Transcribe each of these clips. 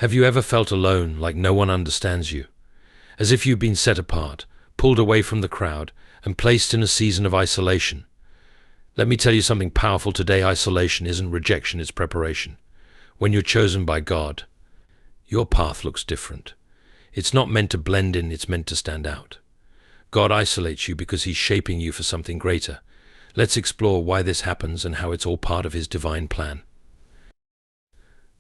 Have you ever felt alone, like no one understands you? As if you've been set apart, pulled away from the crowd, and placed in a season of isolation? Let me tell you something powerful today. Isolation isn't rejection, it's preparation. When you're chosen by God, your path looks different. It's not meant to blend in, it's meant to stand out. God isolates you because He's shaping you for something greater. Let's explore why this happens and how it's all part of His divine plan.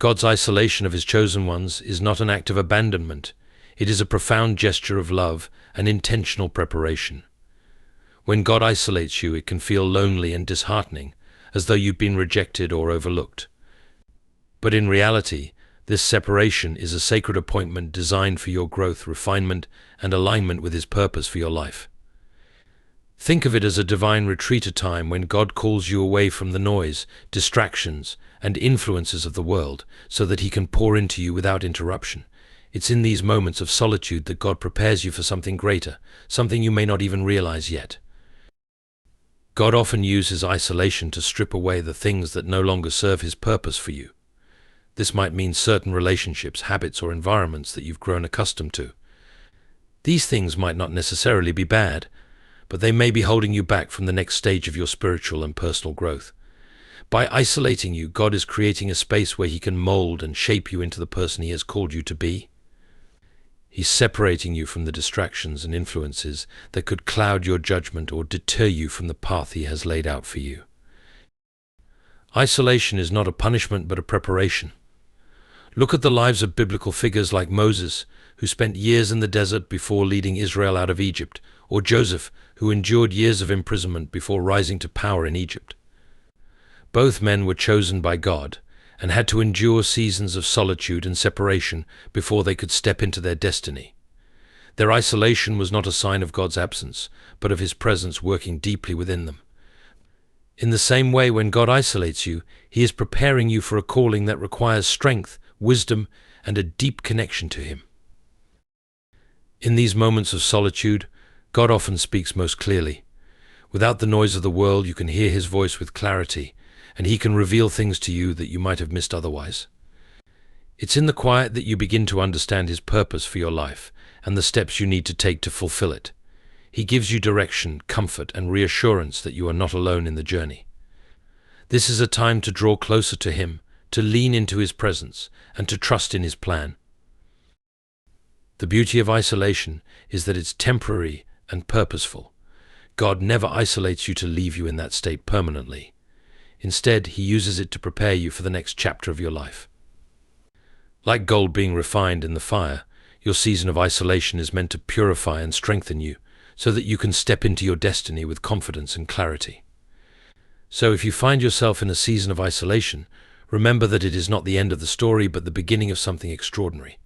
God's isolation of His chosen ones is not an act of abandonment. It is a profound gesture of love and intentional preparation. When God isolates you, it can feel lonely and disheartening, as though you've been rejected or overlooked. But in reality, this separation is a sacred appointment designed for your growth, refinement, and alignment with His purpose for your life. Think of it as a divine retreat, a time when God calls you away from the noise, distractions, and influences of the world, so that He can pour into you without interruption. It's in these moments of solitude that God prepares you for something greater, something you may not even realize yet. God often uses isolation to strip away the things that no longer serve His purpose for you. This might mean certain relationships, habits, or environments that you've grown accustomed to. These things might not necessarily be bad, but they may be holding you back from the next stage of your spiritual and personal growth. By isolating you, God is creating a space where He can mold and shape you into the person He has called you to be. He's separating you from the distractions and influences that could cloud your judgment or deter you from the path He has laid out for you. Isolation is not a punishment but a preparation. Look at the lives of biblical figures like Moses, who spent years in the desert before leading Israel out of Egypt, or Joseph, who endured years of imprisonment before rising to power in Egypt. Both men were chosen by God and had to endure seasons of solitude and separation before they could step into their destiny. Their isolation was not a sign of God's absence, but of His presence working deeply within them. In the same way, when God isolates you, He is preparing you for a calling that requires strength, wisdom, and a deep connection to Him. In these moments of solitude, God often speaks most clearly. Without the noise of the world, you can hear His voice with clarity, and He can reveal things to you that you might have missed otherwise. It's in the quiet that you begin to understand His purpose for your life and the steps you need to take to fulfill it. He gives you direction, comfort, and reassurance that you are not alone in the journey. This is a time to draw closer to Him, to lean into His presence, and to trust in His plan. The beauty of isolation is that it's temporary and purposeful. God never isolates you to leave you in that state permanently. Instead, He uses it to prepare you for the next chapter of your life. Like gold being refined in the fire, your season of isolation is meant to purify and strengthen you, so that you can step into your destiny with confidence and clarity. So if you find yourself in a season of isolation, remember that it is not the end of the story, but the beginning of something extraordinary.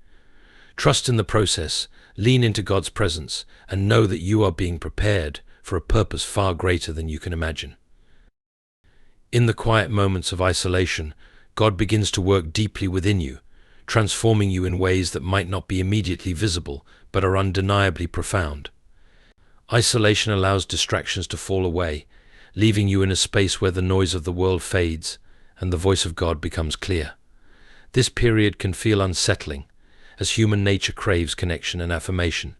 Trust in the process, lean into God's presence, and know that you are being prepared for a purpose far greater than you can imagine. In the quiet moments of isolation, God begins to work deeply within you, transforming you in ways that might not be immediately visible, but are undeniably profound. Isolation allows distractions to fall away, leaving you in a space where the noise of the world fades and the voice of God becomes clear. This period can feel unsettling, as human nature craves connection and affirmation,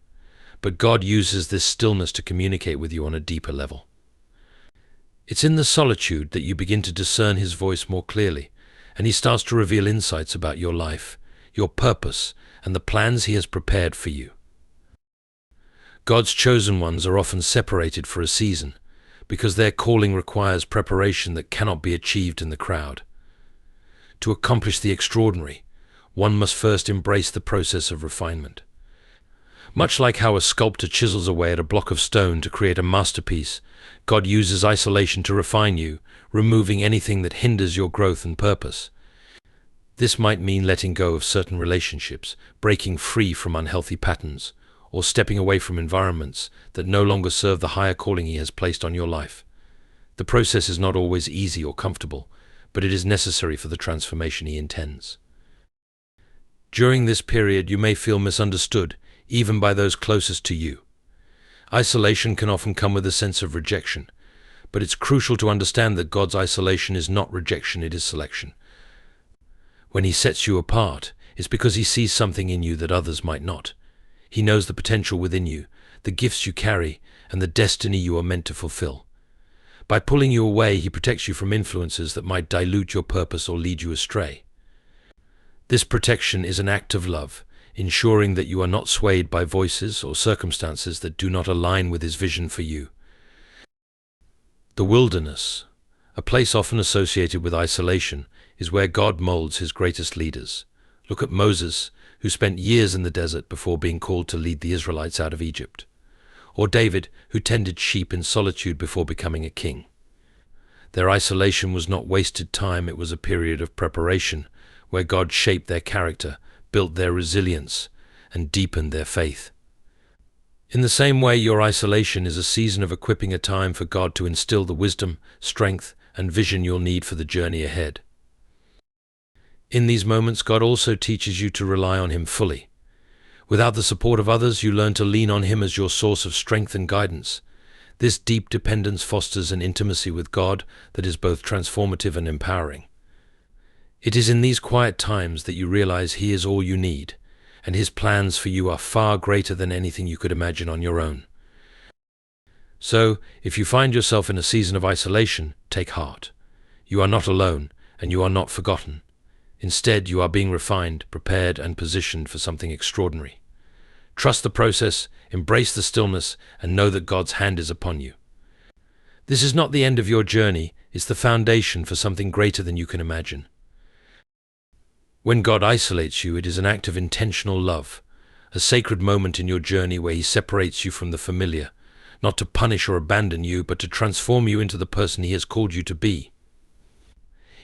but God uses this stillness to communicate with you on a deeper level. It's in the solitude that you begin to discern His voice more clearly, and He starts to reveal insights about your life, your purpose, and the plans He has prepared for you. God's chosen ones are often separated for a season, because their calling requires preparation that cannot be achieved in the crowd. To accomplish the extraordinary, one must first embrace the process of refinement. Much like how a sculptor chisels away at a block of stone to create a masterpiece, God uses isolation to refine you, removing anything that hinders your growth and purpose. This might mean letting go of certain relationships, breaking free from unhealthy patterns, or stepping away from environments that no longer serve the higher calling He has placed on your life. The process is not always easy or comfortable, but it is necessary for the transformation He intends. During this period, you may feel misunderstood, even by those closest to you. Isolation can often come with a sense of rejection, but it's crucial to understand that God's isolation is not rejection, it is selection. When He sets you apart, It's because he sees something in you that others might not. He knows the potential within you, the gifts you carry, and the destiny you are meant to fulfill. By pulling you away, he protects you from influences that might dilute your purpose or lead you astray. This protection is an act of love, ensuring that you are not swayed by voices or circumstances that do not align with his vision for you. The wilderness, a place often associated with isolation, is where God molds his greatest leaders. Look at Moses, who spent years in the desert before being called to lead the Israelites out of Egypt. Or David, who tended sheep in solitude before becoming a king. Their isolation was not wasted time, it was a period of preparation, where God shaped their character, built their resilience, and deepened their faith. In the same way, your isolation is a season of equipping, a time for God to instill the wisdom, strength, and vision you'll need for the journey ahead. In these moments, God also teaches you to rely on him fully. Without the support of others, you learn to lean on him as your source of strength and guidance. This deep dependence fosters an intimacy with God that is both transformative and empowering. It is in these quiet times that you realize he is all you need, and his plans for you are far greater than anything you could imagine on your own. So, if you find yourself in a season of isolation, take heart. You are not alone, and you are not forgotten. Instead, you are being refined, prepared, and positioned for something extraordinary. Trust the process, embrace the stillness, and know that God's hand is upon you. This is not the end of your journey, it's the foundation for something greater than you can imagine. When God isolates you, it is an act of intentional love, a sacred moment in your journey where he separates you from the familiar, not to punish or abandon you, but to transform you into the person he has called you to be.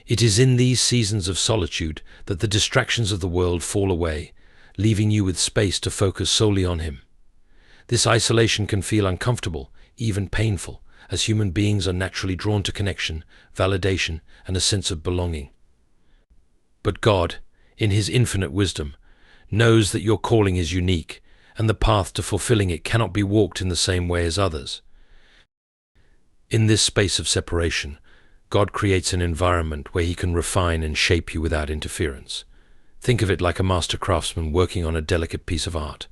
It is in these seasons of solitude that the distractions of the world fall away, leaving you with space to focus solely on him. This isolation can feel uncomfortable, even painful, as human beings are naturally drawn to connection, validation, and a sense of belonging. But God, in his infinite wisdom, knows that your calling is unique, and the path to fulfilling it cannot be walked in the same way as others. In this space of separation, God creates an environment where he can refine and shape you without interference. Think of it like a master craftsman working on a delicate piece of art.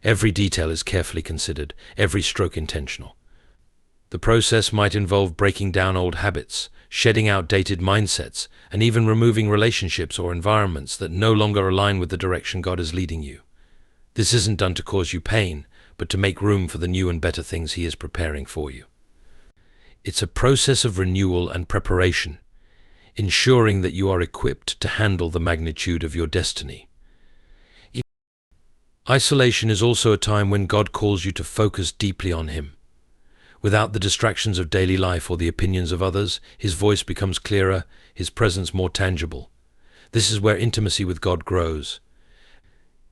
Every detail is carefully considered, every stroke intentional. The process might involve breaking down old habits, shedding outdated mindsets, and even removing relationships or environments that no longer align with the direction God is leading you. This isn't done to cause you pain, but to make room for the new and better things he is preparing for you. It's a process of renewal and preparation, ensuring that you are equipped to handle the magnitude of your destiny. Isolation is also a time when God calls you to focus deeply on him. Without the distractions of daily life or the opinions of others, his voice becomes clearer, his presence more tangible. This is where intimacy with God grows.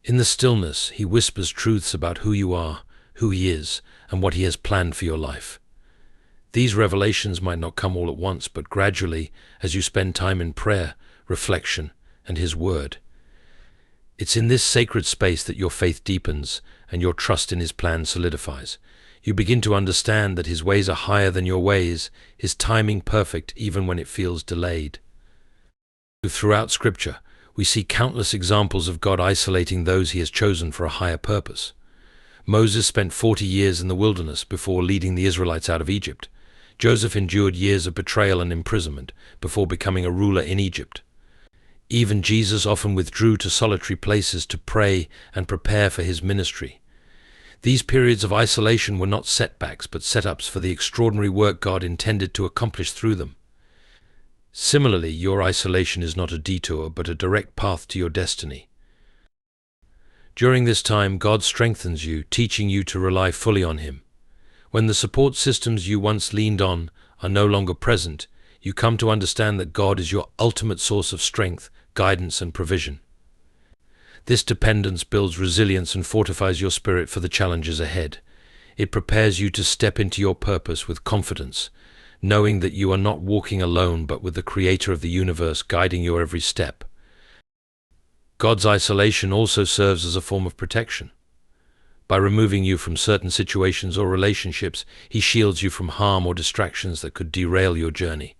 In the stillness, he whispers truths about who you are, who he is, and what he has planned for your life. These revelations might not come all at once, but gradually, as you spend time in prayer, reflection, and his word. It's in this sacred space that your faith deepens and your trust in his plan solidifies. You begin to understand that his ways are higher than your ways, his timing perfect even when it feels delayed. Throughout Scripture, we see countless examples of God isolating those he has chosen for a higher purpose. Moses spent 40 years in the wilderness before leading the Israelites out of Egypt. Joseph endured years of betrayal and imprisonment before becoming a ruler in Egypt. Even Jesus often withdrew to solitary places to pray and prepare for his ministry. These periods of isolation were not setbacks, but setups for the extraordinary work God intended to accomplish through them. Similarly, your isolation is not a detour, but a direct path to your destiny. During this time, God strengthens you, teaching you to rely fully on him. When the support systems you once leaned on are no longer present, you come to understand that God is your ultimate source of strength, guidance, and provision. This dependence builds resilience and fortifies your spirit for the challenges ahead. It prepares you to step into your purpose with confidence, knowing that you are not walking alone but with the Creator of the universe guiding your every step. God's isolation also serves as a form of protection. By removing you from certain situations or relationships, he shields you from harm or distractions that could derail your journey.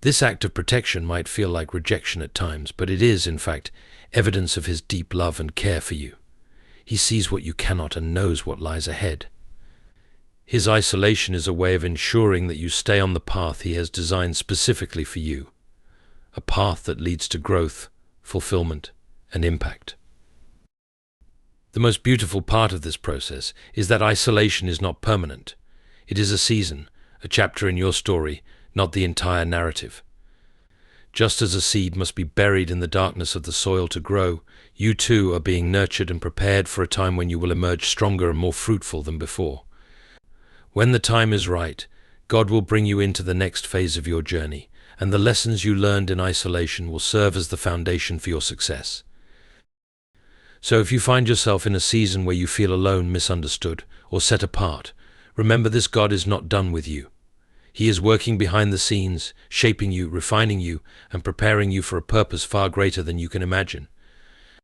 This act of protection might feel like rejection at times, but it is, in fact, evidence of his deep love and care for you. He sees what you cannot and knows what lies ahead. His isolation is a way of ensuring that you stay on the path he has designed specifically for you, a path that leads to growth, fulfillment, and impact. The most beautiful part of this process is that isolation is not permanent. It is a season, a chapter in your story, not the entire narrative. Just as a seed must be buried in the darkness of the soil to grow, you too are being nurtured and prepared for a time when you will emerge stronger and more fruitful than before. When the time is right, God will bring you into the next phase of your journey, and the lessons you learned in isolation will serve as the foundation for your success. So if you find yourself in a season where you feel alone, misunderstood, or set apart, remember this: God is not done with you. He is working behind the scenes, shaping you, refining you, and preparing you for a purpose far greater than you can imagine.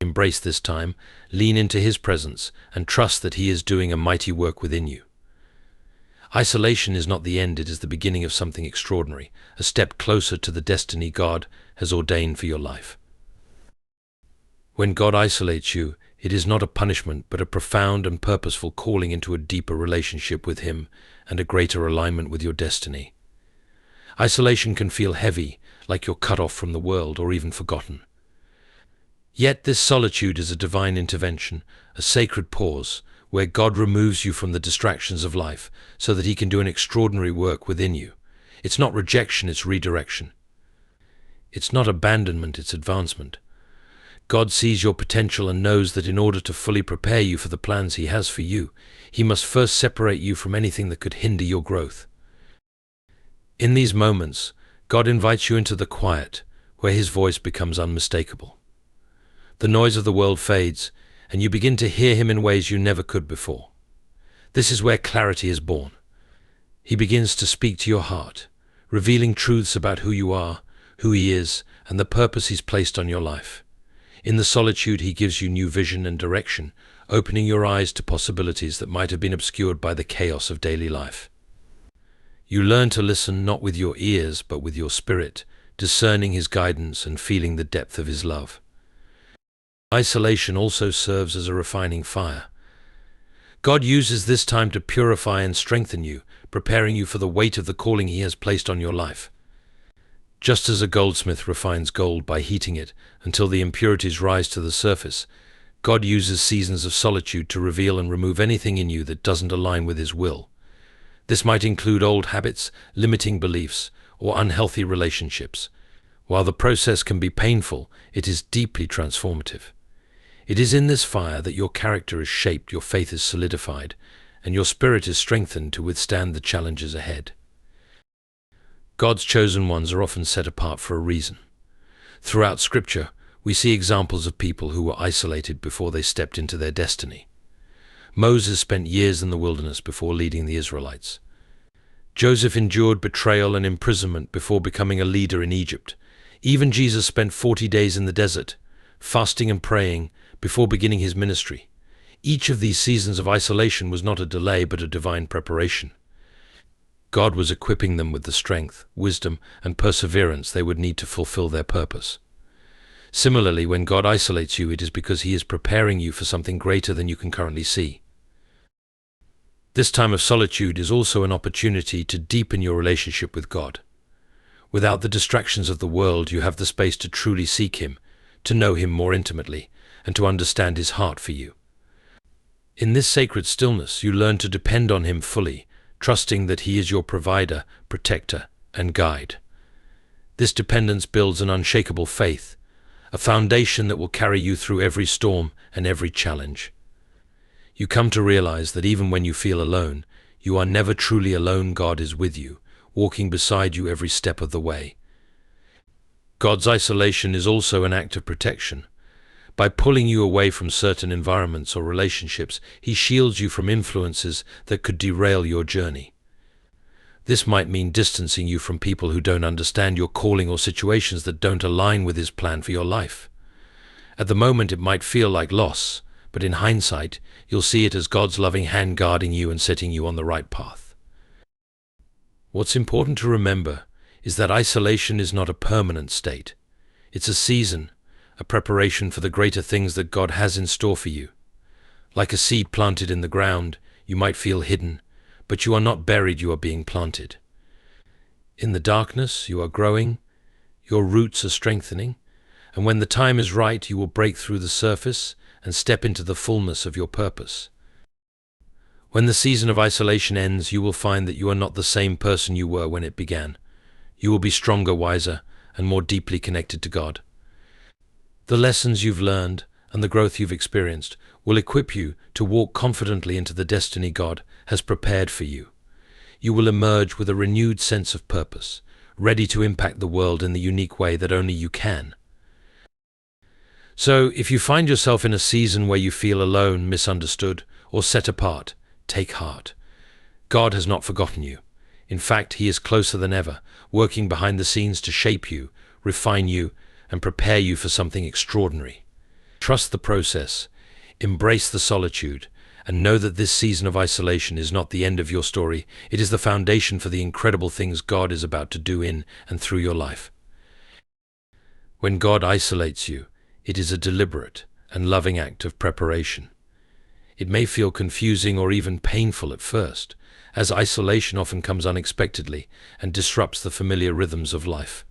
Embrace this time, lean into His presence, and trust that He is doing a mighty work within you. Isolation is not the end, it is the beginning of something extraordinary, a step closer to the destiny God has ordained for your life. When God isolates you, it is not a punishment, but a profound and purposeful calling into a deeper relationship with Him and a greater alignment with your destiny. Isolation can feel heavy, like you're cut off from the world or even forgotten. Yet this solitude is a divine intervention, a sacred pause, where God removes you from the distractions of life so that He can do an extraordinary work within you. It's not rejection, it's redirection. It's not abandonment, it's advancement. God sees your potential and knows that in order to fully prepare you for the plans He has for you, He must first separate you from anything that could hinder your growth. In these moments, God invites you into the quiet, where His voice becomes unmistakable. The noise of the world fades, and you begin to hear Him in ways you never could before. This is where clarity is born. He begins to speak to your heart, revealing truths about who you are, who He is, and the purpose He's placed on your life. In the solitude, He gives you new vision and direction, opening your eyes to possibilities that might have been obscured by the chaos of daily life. You learn to listen not with your ears, but with your spirit, discerning His guidance and feeling the depth of His love. Isolation also serves as a refining fire. God uses this time to purify and strengthen you, preparing you for the weight of the calling He has placed on your life. Just as a goldsmith refines gold by heating it until the impurities rise to the surface, God uses seasons of solitude to reveal and remove anything in you that doesn't align with His will. This might include old habits, limiting beliefs, or unhealthy relationships. While the process can be painful, it is deeply transformative. It is in this fire that your character is shaped, your faith is solidified, and your spirit is strengthened to withstand the challenges ahead. God's chosen ones are often set apart for a reason. Throughout Scripture, we see examples of people who were isolated before they stepped into their destiny. Moses spent years in the wilderness before leading the Israelites. Joseph endured betrayal and imprisonment before becoming a leader in Egypt. Even Jesus spent 40 days in the desert, fasting and praying, before beginning His ministry. Each of these seasons of isolation was not a delay, but a divine preparation. God was equipping them with the strength, wisdom, and perseverance they would need to fulfill their purpose. Similarly, when God isolates you, it is because He is preparing you for something greater than you can currently see. This time of solitude is also an opportunity to deepen your relationship with God. Without the distractions of the world, you have the space to truly seek Him, to know Him more intimately, and to understand His heart for you. In this sacred stillness, you learn to depend on Him fully, trusting that He is your provider, protector, and guide. This dependence builds an unshakable faith, a foundation that will carry you through every storm and every challenge. You come to realize that even when you feel alone, you are never truly alone. God is with you, walking beside you every step of the way. God's isolation is also an act of protection. By pulling you away from certain environments or relationships, He shields you from influences that could derail your journey. This might mean distancing you from people who don't understand your calling or situations that don't align with His plan for your life. At the moment, it might feel like loss, but in hindsight, you'll see it as God's loving hand guarding you and setting you on the right path. What's important to remember is that isolation is not a permanent state. It's a season, a preparation for the greater things that God has in store for you. Like a seed planted in the ground, you might feel hidden, but you are not buried, you are being planted. In the darkness, you are growing, your roots are strengthening, and when the time is right, you will break through the surface and step into the fullness of your purpose. When the season of isolation ends, you will find that you are not the same person you were when it began. You will be stronger, wiser, and more deeply connected to God. The lessons you've learned and the growth you've experienced will equip you to walk confidently into the destiny God has prepared for you. You will emerge with a renewed sense of purpose, ready to impact the world in the unique way that only you can. So, if you find yourself in a season where you feel alone, misunderstood, or set apart, take heart. God has not forgotten you. In fact, He is closer than ever, working behind the scenes to shape you, refine you, and prepare you for something extraordinary. Trust the process, embrace the solitude, and know that this season of isolation is not the end of your story. It is the foundation for the incredible things God is about to do in and through your life. When God isolates you, it is a deliberate and loving act of preparation. It may feel confusing or even painful at first, as isolation often comes unexpectedly and disrupts the familiar rhythms of life.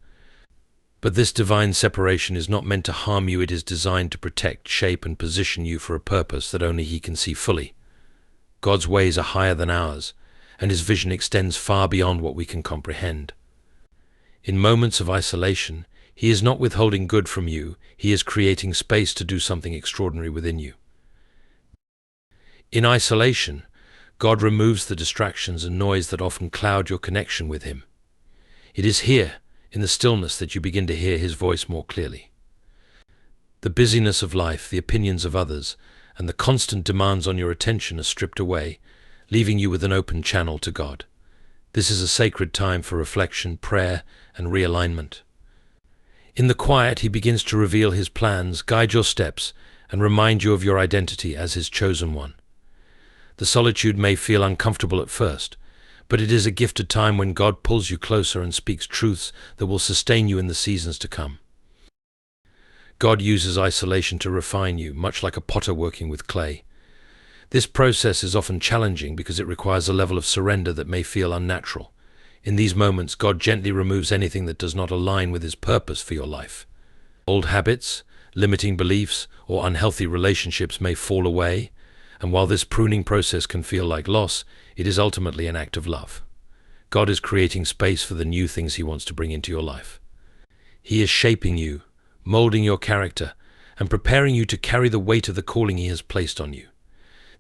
But this divine separation is not meant to harm you. It is designed to protect, shape, and position you for a purpose that only He can see fully. God's ways are higher than ours, and His vision extends far beyond what we can comprehend. In moments of isolation, He is not withholding good from you. He is creating space to do something extraordinary within you. In isolation, God removes the distractions and noise that often cloud your connection with Him. It is here, in the stillness, that you begin to hear His voice more clearly. The busyness of life, the opinions of others, and the constant demands on your attention are stripped away, leaving you with an open channel to God. This is a sacred time for reflection, prayer, and realignment. In the quiet, He begins to reveal His plans, guide your steps, and remind you of your identity as His chosen one. The solitude may feel uncomfortable at first, but it is a gifted time when God pulls you closer and speaks truths that will sustain you in the seasons to come. God uses isolation to refine you, much like a potter working with clay. This process is often challenging because it requires a level of surrender that may feel unnatural. In these moments, God gently removes anything that does not align with His purpose for your life. Old habits, limiting beliefs, or unhealthy relationships may fall away, and while this pruning process can feel like loss, it is ultimately an act of love. God is creating space for the new things He wants to bring into your life. He is shaping you, molding your character, and preparing you to carry the weight of the calling He has placed on you.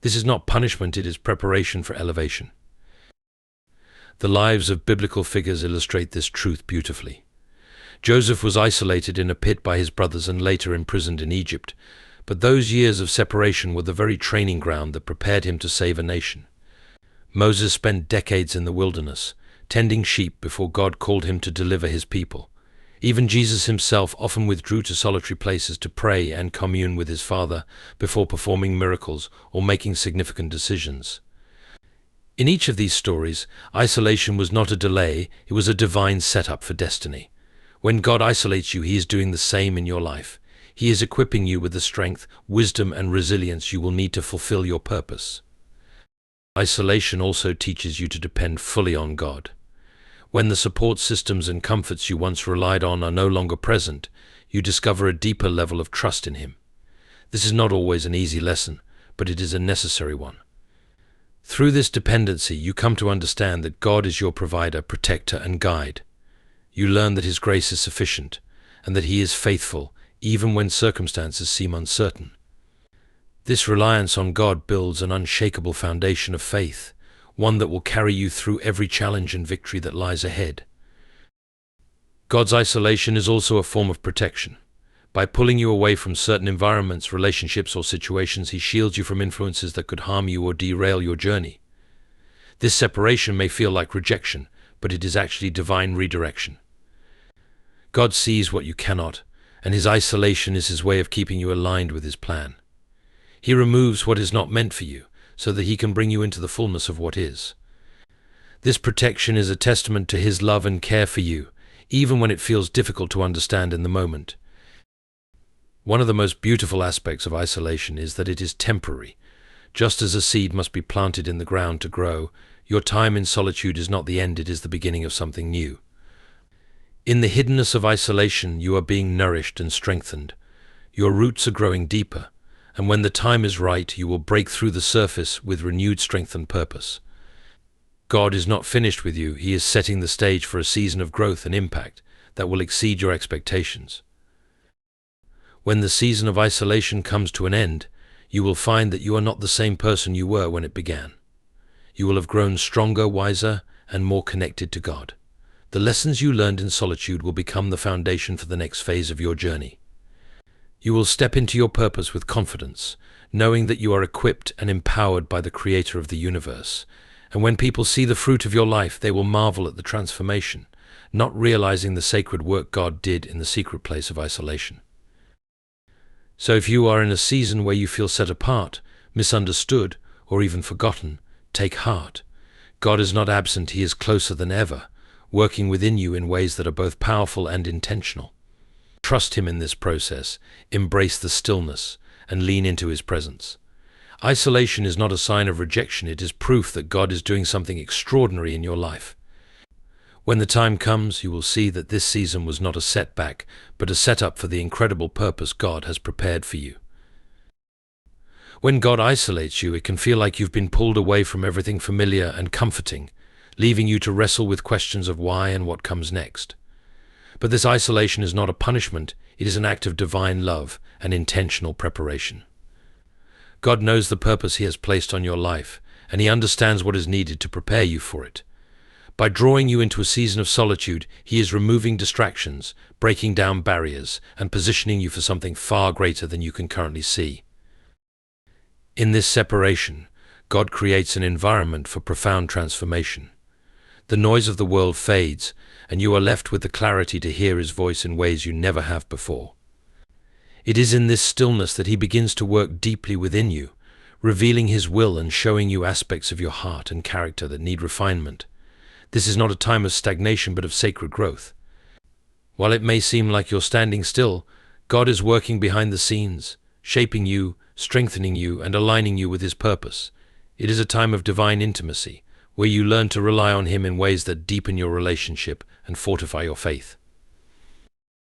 This is not punishment, it is preparation for elevation. The lives of biblical figures illustrate this truth beautifully. Joseph was isolated in a pit by his brothers and later imprisoned in Egypt, but those years of separation were the very training ground that prepared him to save a nation. Moses spent decades in the wilderness, tending sheep before God called him to deliver His people. Even Jesus Himself often withdrew to solitary places to pray and commune with His Father before performing miracles or making significant decisions. In each of these stories, isolation was not a delay, it was a divine setup for destiny. When God isolates you, He is doing the same in your life. He is equipping you with the strength, wisdom, and resilience you will need to fulfill your purpose. Isolation also teaches you to depend fully on God. When the support systems and comforts you once relied on are no longer present, you discover a deeper level of trust in Him. This is not always an easy lesson, but it is a necessary one. Through this dependency, you come to understand that God is your provider, protector, and guide. You learn that His grace is sufficient, and that He is faithful, even when circumstances seem uncertain. This reliance on God builds an unshakable foundation of faith, one that will carry you through every challenge and victory that lies ahead. God's isolation is also a form of protection. By pulling you away from certain environments, relationships, or situations, He shields you from influences that could harm you or derail your journey. This separation may feel like rejection, but it is actually divine redirection. God sees what you cannot, and His isolation is His way of keeping you aligned with His plan. He removes what is not meant for you, so that He can bring you into the fullness of what is. This protection is a testament to His love and care for you, even when it feels difficult to understand in the moment. One of the most beautiful aspects of isolation is that it is temporary. Just as a seed must be planted in the ground to grow, your time in solitude is not the end, it is the beginning of something new. In the hiddenness of isolation, you are being nourished and strengthened. Your roots are growing deeper, and when the time is right, you will break through the surface with renewed strength and purpose. God is not finished with you. He is setting the stage for a season of growth and impact that will exceed your expectations. When the season of isolation comes to an end, you will find that you are not the same person you were when it began. You will have grown stronger, wiser, and more connected to God. The lessons you learned in solitude will become the foundation for the next phase of your journey. You will step into your purpose with confidence, knowing that you are equipped and empowered by the Creator of the universe. And when people see the fruit of your life, they will marvel at the transformation, not realizing the sacred work God did in the secret place of isolation. So if you are in a season where you feel set apart, misunderstood, or even forgotten, take heart. God is not absent, He is closer than ever, working within you in ways that are both powerful and intentional. Trust Him in this process, embrace the stillness, and lean into His presence. Isolation is not a sign of rejection, it is proof that God is doing something extraordinary in your life. When the time comes, you will see that this season was not a setback, but a setup for the incredible purpose God has prepared for you. When God isolates you, it can feel like you've been pulled away from everything familiar and comforting, leaving you to wrestle with questions of why and what comes next. But this isolation is not a punishment, it is an act of divine love and intentional preparation. God knows the purpose He has placed on your life, and He understands what is needed to prepare you for it. By drawing you into a season of solitude, He is removing distractions, breaking down barriers, and positioning you for something far greater than you can currently see. In this separation, God creates an environment for profound transformation. The noise of the world fades, and you are left with the clarity to hear His voice in ways you never have before. It is in this stillness that He begins to work deeply within you, revealing His will and showing you aspects of your heart and character that need refinement. This is not a time of stagnation, but of sacred growth. While it may seem like you're standing still, God is working behind the scenes, shaping you, strengthening you, and aligning you with His purpose. It is a time of divine intimacy, where you learn to rely on Him in ways that deepen your relationship and fortify your faith.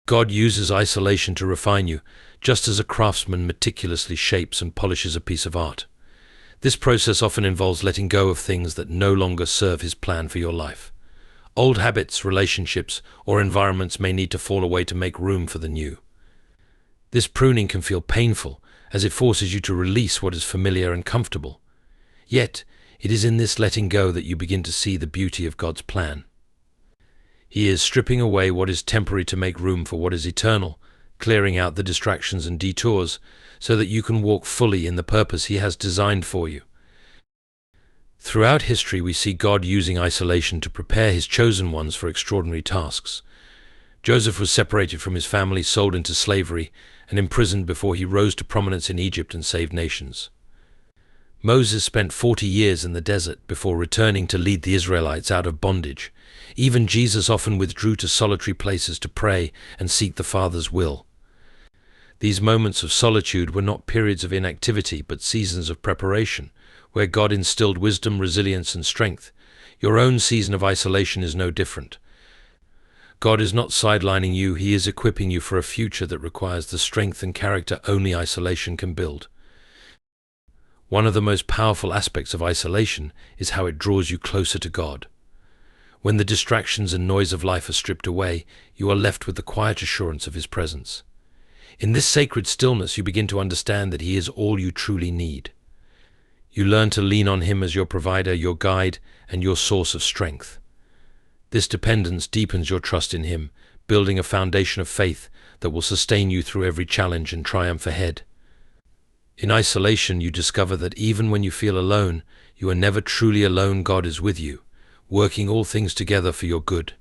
God uses isolation to refine you, just as a craftsman meticulously shapes and polishes a piece of art. This process often involves letting go of things that no longer serve His plan for your life. Old habits, relationships, or environments may need to fall away to make room for the new. This pruning can feel painful, as it forces you to release what is familiar and comfortable. Yet, it is in this letting go that you begin to see the beauty of God's plan. He is stripping away what is temporary to make room for what is eternal, clearing out the distractions and detours, so that you can walk fully in the purpose He has designed for you. Throughout history, we see God using isolation to prepare His chosen ones for extraordinary tasks. Joseph was separated from his family, sold into slavery, and imprisoned before he rose to prominence in Egypt and saved nations. Moses spent 40 years in the desert before returning to lead the Israelites out of bondage. Even Jesus often withdrew to solitary places to pray and seek the Father's will. These moments of solitude were not periods of inactivity, but seasons of preparation, where God instilled wisdom, resilience, and strength. Your own season of isolation is no different. God is not sidelining you, He is equipping you for a future that requires the strength and character only isolation can build. One of the most powerful aspects of isolation is how it draws you closer to God. When the distractions and noise of life are stripped away, you are left with the quiet assurance of His presence. In this sacred stillness, you begin to understand that He is all you truly need. You learn to lean on Him as your provider, your guide, and your source of strength. This dependence deepens your trust in Him, building a foundation of faith that will sustain you through every challenge and triumph ahead. In isolation, you discover that even when you feel alone, you are never truly alone. God is with you, working all things together for your good.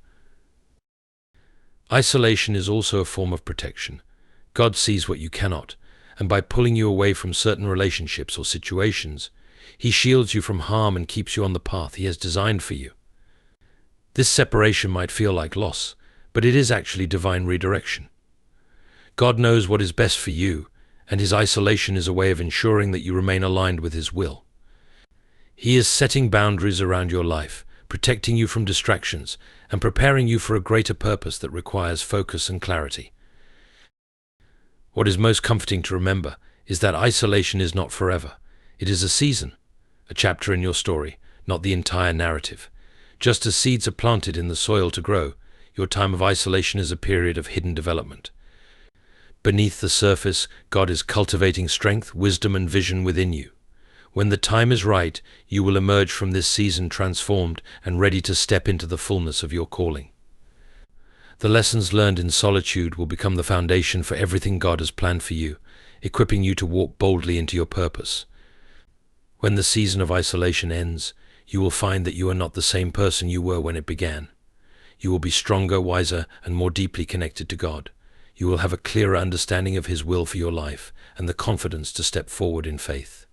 Isolation is also a form of protection. God sees what you cannot, and by pulling you away from certain relationships or situations, He shields you from harm and keeps you on the path He has designed for you. This separation might feel like loss, but it is actually divine redirection. God knows what is best for you, and his isolation is a way of ensuring that you remain aligned with his will. He is setting boundaries around your life, protecting you from distractions, and preparing you for a greater purpose that requires focus and clarity. What is most comforting to remember is that isolation is not forever. It is a season, a chapter in your story, not the entire narrative. Just as seeds are planted in the soil to grow, your time of isolation is a period of hidden development. Beneath the surface, God is cultivating strength, wisdom, and vision within you. When the time is right, you will emerge from this season transformed and ready to step into the fullness of your calling. The lessons learned in solitude will become the foundation for everything God has planned for you, equipping you to walk boldly into your purpose. When the season of isolation ends, you will find that you are not the same person you were when it began. You will be stronger, wiser, and more deeply connected to God. You will have a clearer understanding of his will for your life and the confidence to step forward in faith.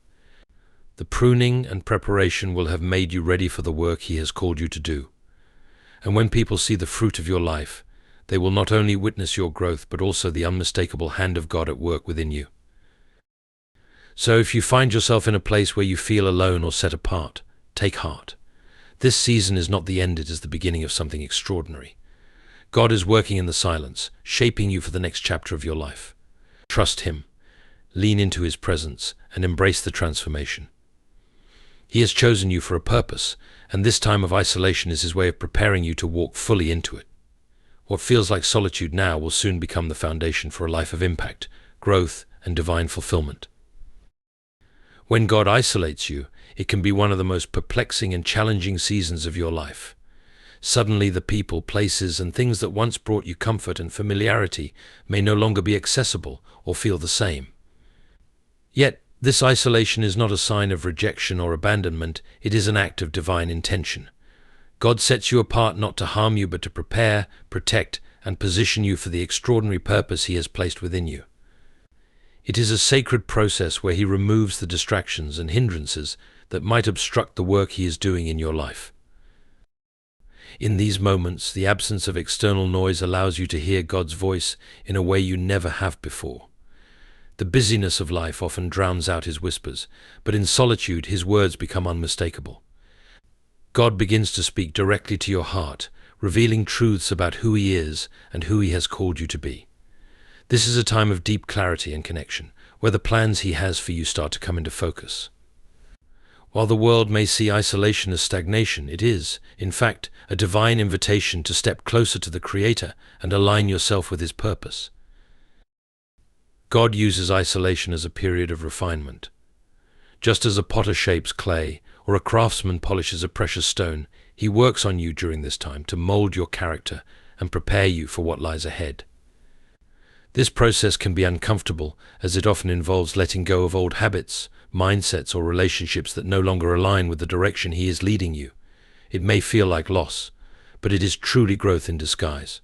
The pruning and preparation will have made you ready for the work he has called you to do. And when people see the fruit of your life, they will not only witness your growth but also the unmistakable hand of God at work within you. So if you find yourself in a place where you feel alone or set apart, take heart. This season is not the end, it is the beginning of something extraordinary. God is working in the silence, shaping you for the next chapter of your life. Trust him, lean into his presence, and embrace the transformation. He has chosen you for a purpose, and this time of isolation is his way of preparing you to walk fully into it. What feels like solitude now will soon become the foundation for a life of impact, growth, and divine fulfillment. When God isolates you, it can be one of the most perplexing and challenging seasons of your life. Suddenly the people, places, and things that once brought you comfort and familiarity may no longer be accessible or feel the same. Yet, this isolation is not a sign of rejection or abandonment, it is an act of divine intention. God sets you apart not to harm you but to prepare, protect, and position you for the extraordinary purpose he has placed within you. It is a sacred process where he removes the distractions and hindrances that might obstruct the work he is doing in your life. In these moments, the absence of external noise allows you to hear God's voice in a way you never have before. The busyness of life often drowns out his whispers, but in solitude his words become unmistakable. God begins to speak directly to your heart, revealing truths about who he is and who he has called you to be. This is a time of deep clarity and connection, where the plans he has for you start to come into focus. While the world may see isolation as stagnation, it is, in fact, a divine invitation to step closer to the Creator and align yourself with his purpose. God uses isolation as a period of refinement. Just as a potter shapes clay or a craftsman polishes a precious stone, he works on you during this time to mold your character and prepare you for what lies ahead. This process can be uncomfortable, as it often involves letting go of old habits, mindsets, or relationships that no longer align with the direction he is leading you. It may feel like loss, but it is truly growth in disguise.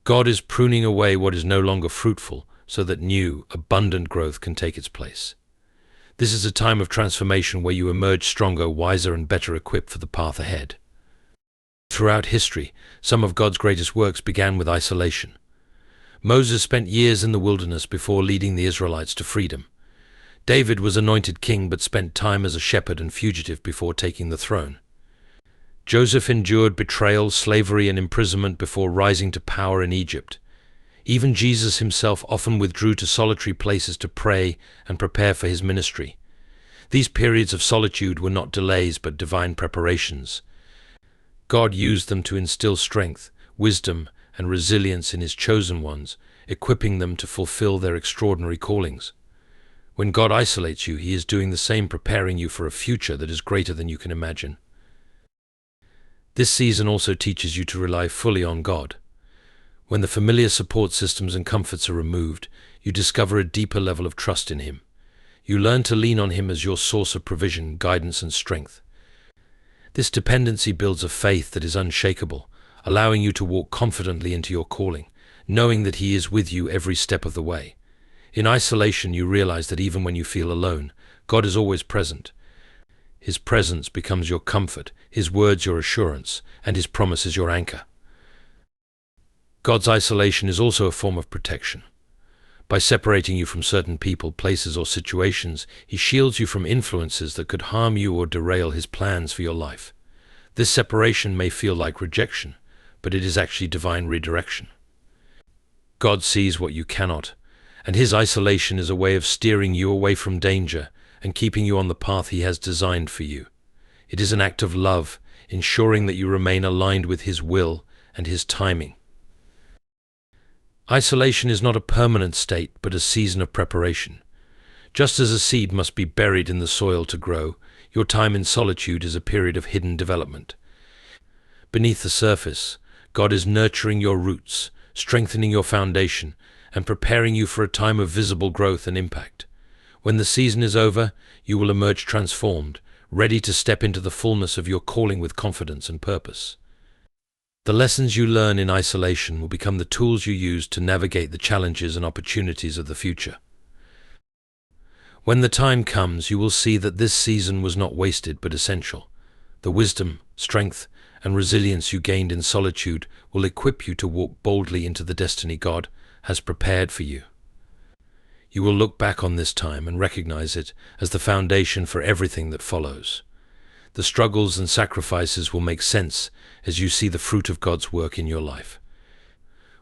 God is pruning away what is no longer fruitful so that new, abundant growth can take its place. This is a time of transformation where you emerge stronger, wiser, and better equipped for the path ahead. Throughout history, some of God's greatest works began with isolation. Moses spent years in the wilderness before leading the Israelites to freedom. David was anointed king but spent time as a shepherd and fugitive before taking the throne. Joseph endured betrayal, slavery, and imprisonment before rising to power in Egypt. Even Jesus himself often withdrew to solitary places to pray and prepare for his ministry. These periods of solitude were not delays but divine preparations. God used them to instill strength, wisdom, and resilience in his chosen ones, equipping them to fulfill their extraordinary callings. When God isolates you, he is doing the same, preparing you for a future that is greater than you can imagine. This season also teaches you to rely fully on God. When the familiar support systems and comforts are removed, you discover a deeper level of trust in him. You learn to lean on him as your source of provision, guidance, and strength. This dependency builds a faith that is unshakable, allowing you to walk confidently into your calling, knowing that he is with you every step of the way. In isolation, you realize that even when you feel alone, God is always present. His presence becomes your comfort, his words your assurance, and his promises your anchor. God's isolation is also a form of protection. By separating you from certain people, places, or situations, he shields you from influences that could harm you or derail his plans for your life. This separation may feel like rejection, but it is actually divine redirection. God sees what you cannot, and his isolation is a way of steering you away from danger and keeping you on the path he has designed for you. It is an act of love, ensuring that you remain aligned with his will and his timing. Isolation is not a permanent state, but a season of preparation. Just as a seed must be buried in the soil to grow, your time in solitude is a period of hidden development. Beneath the surface, God is nurturing your roots, strengthening your foundation, and preparing you for a time of visible growth and impact. When the season is over, you will emerge transformed, ready to step into the fullness of your calling with confidence and purpose. The lessons you learn in isolation will become the tools you use to navigate the challenges and opportunities of the future. When the time comes, you will see that this season was not wasted but essential. The wisdom, strength, and resilience you gained in solitude will equip you to walk boldly into the destiny God has prepared for you. You will look back on this time and recognize it as the foundation for everything that follows. The struggles and sacrifices will make sense as you see the fruit of God's work in your life.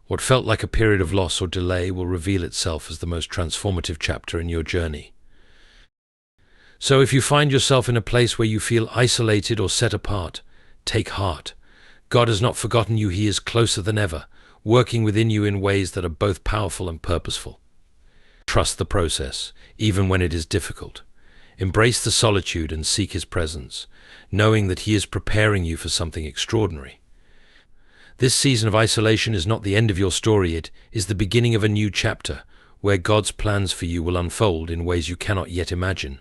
What felt like a period of loss or delay will reveal itself as the most transformative chapter in your journey. So if you find yourself in a place where you feel isolated or set apart, take heart. God has not forgotten you. He is closer than ever, working within you in ways that are both powerful and purposeful. Trust the process, even when it is difficult. Embrace the solitude and seek his presence, knowing that he is preparing you for something extraordinary. This season of isolation is not the end of your story. It is the beginning of a new chapter, where God's plans for you will unfold in ways you cannot yet imagine.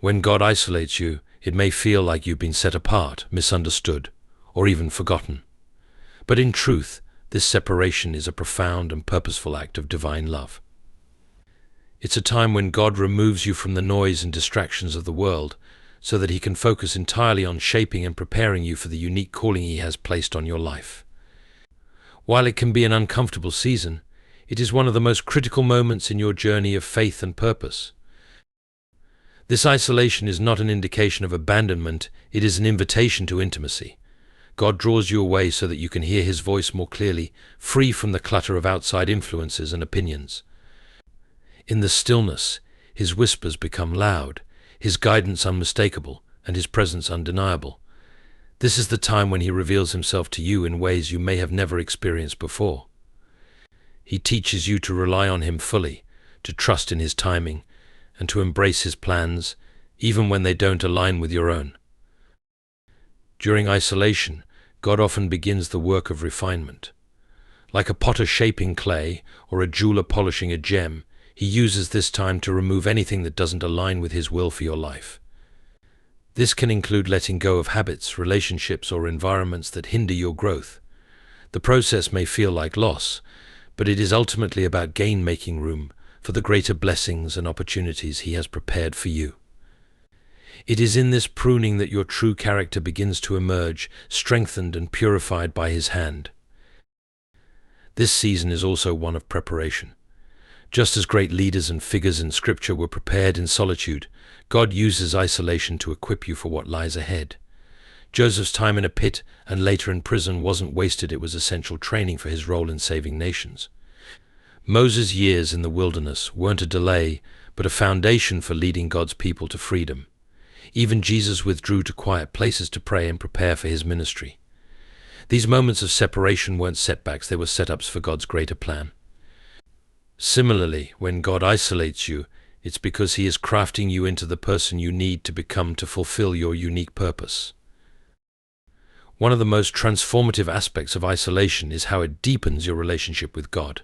When God isolates you, it may feel like you've been set apart, misunderstood, or even forgotten. But in truth, this separation is a profound and purposeful act of divine love. It's a time when God removes you from the noise and distractions of the world so that he can focus entirely on shaping and preparing you for the unique calling he has placed on your life. While it can be an uncomfortable season, it is one of the most critical moments in your journey of faith and purpose. This isolation is not an indication of abandonment, it is an invitation to intimacy. God draws you away so that you can hear his voice more clearly, free from the clutter of outside influences and opinions. In the stillness, his whispers become loud, his guidance unmistakable, and his presence undeniable. This is the time when he reveals himself to you in ways you may have never experienced before. He teaches you to rely on him fully, to trust in his timing, and to embrace his plans, even when they don't align with your own. During isolation, God often begins the work of refinement. Like a potter shaping clay or a jeweler polishing a gem, he uses this time to remove anything that doesn't align with his will for your life. This can include letting go of habits, relationships, or environments that hinder your growth. The process may feel like loss, but it is ultimately about making room for the greater blessings and opportunities he has prepared for you. It is in this pruning that your true character begins to emerge, strengthened and purified by his hand. This season is also one of preparation. Just as great leaders and figures in Scripture were prepared in solitude, God uses isolation to equip you for what lies ahead. Joseph's time in a pit and later in prison wasn't wasted, it was essential training for his role in saving nations. Moses' years in the wilderness weren't a delay, but a foundation for leading God's people to freedom. Even Jesus withdrew to quiet places to pray and prepare for his ministry. These moments of separation weren't setbacks, they were setups for God's greater plan. Similarly, when God isolates you, it's because he is crafting you into the person you need to become to fulfill your unique purpose. One of the most transformative aspects of isolation is how it deepens your relationship with God.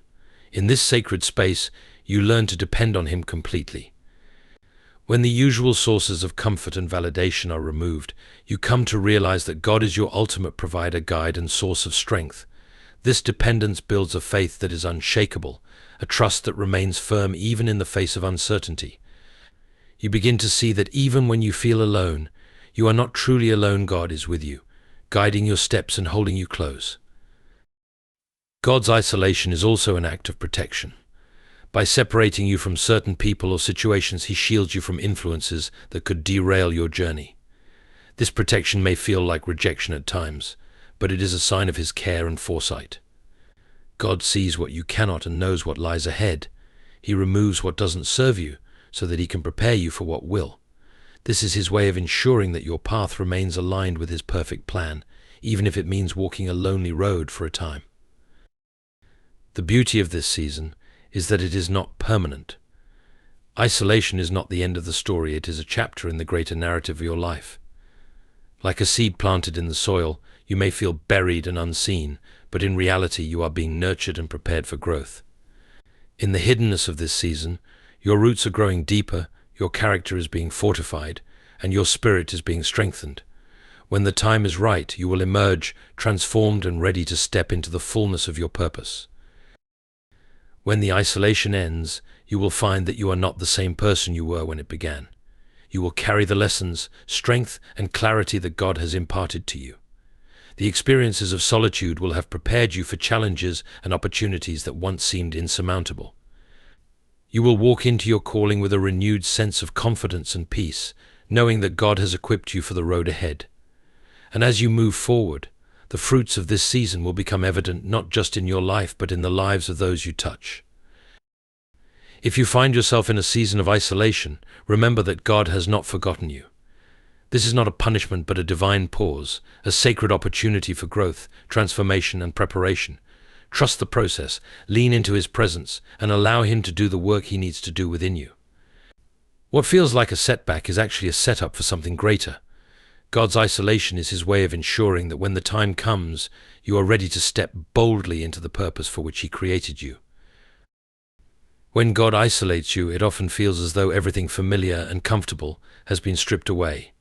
In this sacred space, you learn to depend on him completely. When the usual sources of comfort and validation are removed, you come to realize that God is your ultimate provider, guide, and source of strength. This dependence builds a faith that is unshakable, a trust that remains firm even in the face of uncertainty. You begin to see that even when you feel alone, you are not truly alone. God is with you, guiding your steps and holding you close. God's isolation is also an act of protection. By separating you from certain people or situations, he shields you from influences that could derail your journey. This protection may feel like rejection at times, but it is a sign of his care and foresight. God sees what you cannot and knows what lies ahead. He removes what doesn't serve you so that he can prepare you for what will. This is his way of ensuring that your path remains aligned with his perfect plan, even if it means walking a lonely road for a time. The beauty of this season is that it is not permanent. Isolation is not the end of the story, it is a chapter in the greater narrative of your life. Like a seed planted in the soil, you may feel buried and unseen, but in reality you are being nurtured and prepared for growth. In the hiddenness of this season, your roots are growing deeper, your character is being fortified, and your spirit is being strengthened. When the time is right, you will emerge transformed and ready to step into the fullness of your purpose. When the isolation ends, you will find that you are not the same person you were when it began. You will carry the lessons, strength, and clarity that God has imparted to you. The experiences of solitude will have prepared you for challenges and opportunities that once seemed insurmountable. You will walk into your calling with a renewed sense of confidence and peace, knowing that God has equipped you for the road ahead. And as you move forward, the fruits of this season will become evident not just in your life but in the lives of those you touch. If you find yourself in a season of isolation, remember that God has not forgotten you. This is not a punishment but a divine pause, a sacred opportunity for growth, transformation, and preparation. Trust the process, lean into his presence, and allow him to do the work he needs to do within you. What feels like a setback is actually a setup for something greater. God's isolation is his way of ensuring that when the time comes, you are ready to step boldly into the purpose for which he created you. When God isolates you, it often feels as though everything familiar and comfortable has been stripped away.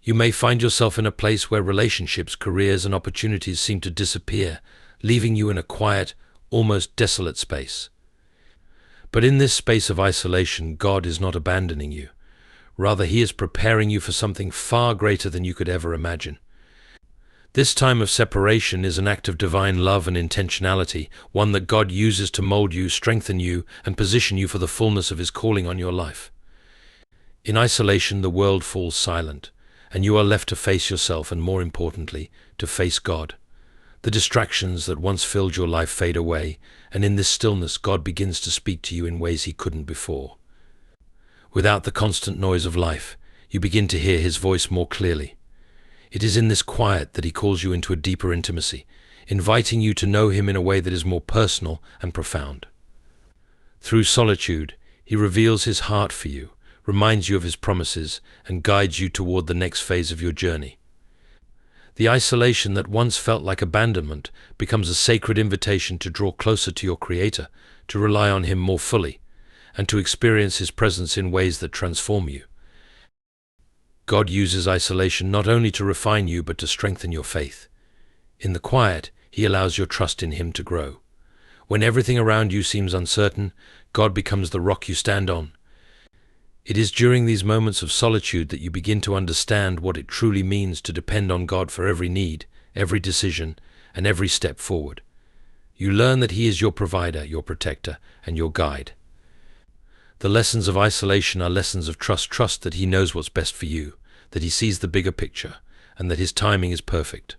You may find yourself in a place where relationships, careers, and opportunities seem to disappear, leaving you in a quiet, almost desolate space. But in this space of isolation, God is not abandoning you. Rather, he is preparing you for something far greater than you could ever imagine. This time of separation is an act of divine love and intentionality, one that God uses to mold you, strengthen you, and position you for the fullness of his calling on your life. In isolation, the world falls silent, and you are left to face yourself and, more importantly, to face God. The distractions that once filled your life fade away, and in this stillness, God begins to speak to you in ways he couldn't before. Without the constant noise of life, you begin to hear his voice more clearly. It is in this quiet that he calls you into a deeper intimacy, inviting you to know him in a way that is more personal and profound. Through solitude, he reveals his heart for you, reminds you of his promises, and guides you toward the next phase of your journey. The isolation that once felt like abandonment becomes a sacred invitation to draw closer to your Creator, to rely on him more fully, and to experience his presence in ways that transform you. God uses isolation not only to refine you but to strengthen your faith. In the quiet, he allows your trust in him to grow. When everything around you seems uncertain, God becomes the rock you stand on. It is during these moments of solitude that you begin to understand what it truly means to depend on God for every need, every decision, and every step forward. You learn that he is your provider, your protector, and your guide. The lessons of isolation are lessons of trust. Trust that he knows what's best for you, that he sees the bigger picture, and that his timing is perfect.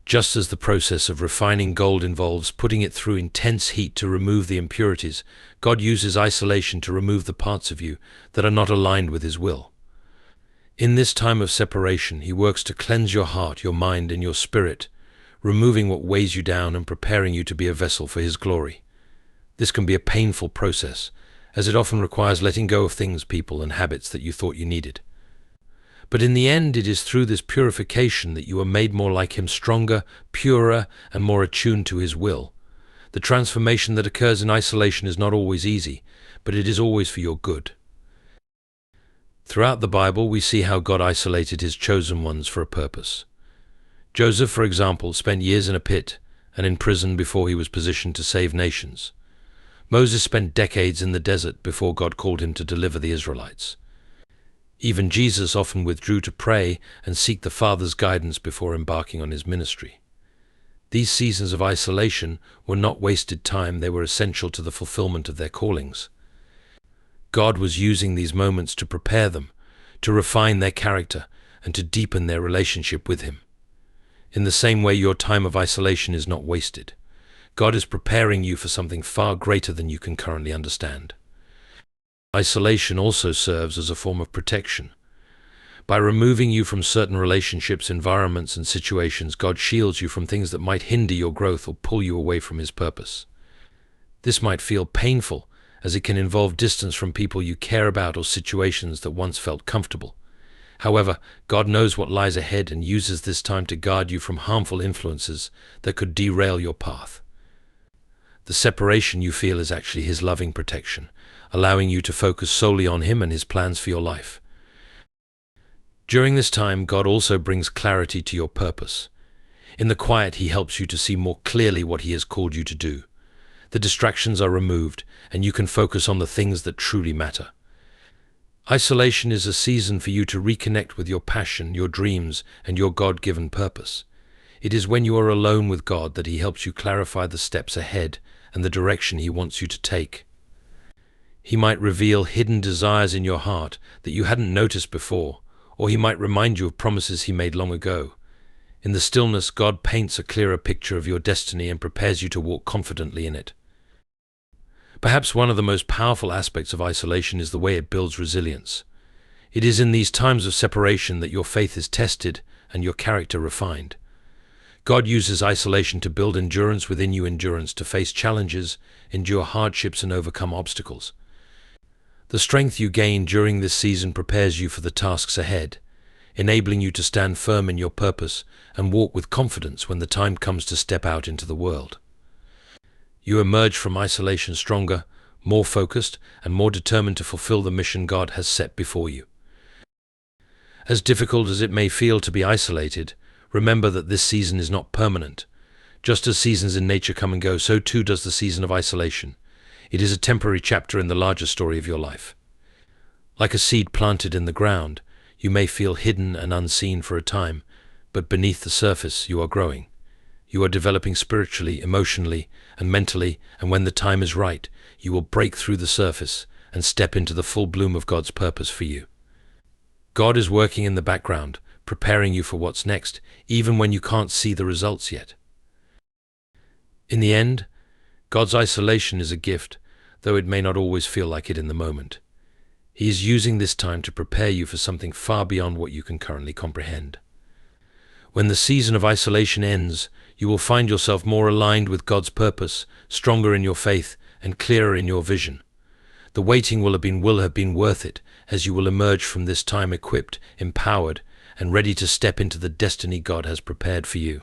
Just as the process of refining gold involves putting it through intense heat to remove the impurities, God uses isolation to remove the parts of you that are not aligned with his will. In this time of separation, he works to cleanse your heart, your mind, and your spirit, removing what weighs you down and preparing you to be a vessel for his glory. This can be a painful process, as it often requires letting go of things, people, and habits that you thought you needed. But in the end, it is through this purification that you are made more like him, stronger, purer, and more attuned to his will. The transformation that occurs in isolation is not always easy, but it is always for your good. Throughout the Bible, we see how God isolated his chosen ones for a purpose. Joseph, for example, spent years in a pit and in prison before he was positioned to save nations. Moses spent decades in the desert before God called him to deliver the Israelites. Even Jesus often withdrew to pray and seek the Father's guidance before embarking on his ministry. These seasons of isolation were not wasted time, they were essential to the fulfillment of their callings. God was using these moments to prepare them, to refine their character, and to deepen their relationship with Him. In the same way, your time of isolation is not wasted. God is preparing you for something far greater than you can currently understand. Isolation also serves as a form of protection. By removing you from certain relationships, environments, and situations, God shields you from things that might hinder your growth or pull you away from His purpose. This might feel painful, as it can involve distance from people you care about or situations that once felt comfortable. However, God knows what lies ahead and uses this time to guard you from harmful influences that could derail your path. The separation you feel is actually His loving protection, allowing you to focus solely on Him and His plans for your life. During this time, God also brings clarity to your purpose. In the quiet, He helps you to see more clearly what He has called you to do. The distractions are removed, and you can focus on the things that truly matter. Isolation is a season for you to reconnect with your passion, your dreams, and your God-given purpose. It is when you are alone with God that He helps you clarify the steps ahead and the direction He wants you to take. He might reveal hidden desires in your heart that you hadn't noticed before, or He might remind you of promises He made long ago. In the stillness, God paints a clearer picture of your destiny and prepares you to walk confidently in it. Perhaps one of the most powerful aspects of isolation is the way it builds resilience. It is in these times of separation that your faith is tested and your character refined. God uses isolation to build endurance within you, endurance to face challenges, endure hardships, and overcome obstacles. The strength you gain during this season prepares you for the tasks ahead, enabling you to stand firm in your purpose and walk with confidence when the time comes to step out into the world. You emerge from isolation stronger, more focused, and more determined to fulfill the mission God has set before you. As difficult as it may feel to be isolated, remember that this season is not permanent. Just as seasons in nature come and go, so too does the season of isolation. It is a temporary chapter in the larger story of your life. Like a seed planted in the ground, you may feel hidden and unseen for a time, but beneath the surface you are growing. You are developing spiritually, emotionally, and mentally, and when the time is right, you will break through the surface and step into the full bloom of God's purpose for you. God is working in the background, preparing you for what's next, even when you can't see the results yet. In the end, God's isolation is a gift, though it may not always feel like it in the moment. He is using this time to prepare you for something far beyond what you can currently comprehend. When the season of isolation ends, you will find yourself more aligned with God's purpose, stronger in your faith, and clearer in your vision. The waiting will have been worth it, as you will emerge from this time equipped, empowered, and ready to step into the destiny God has prepared for you.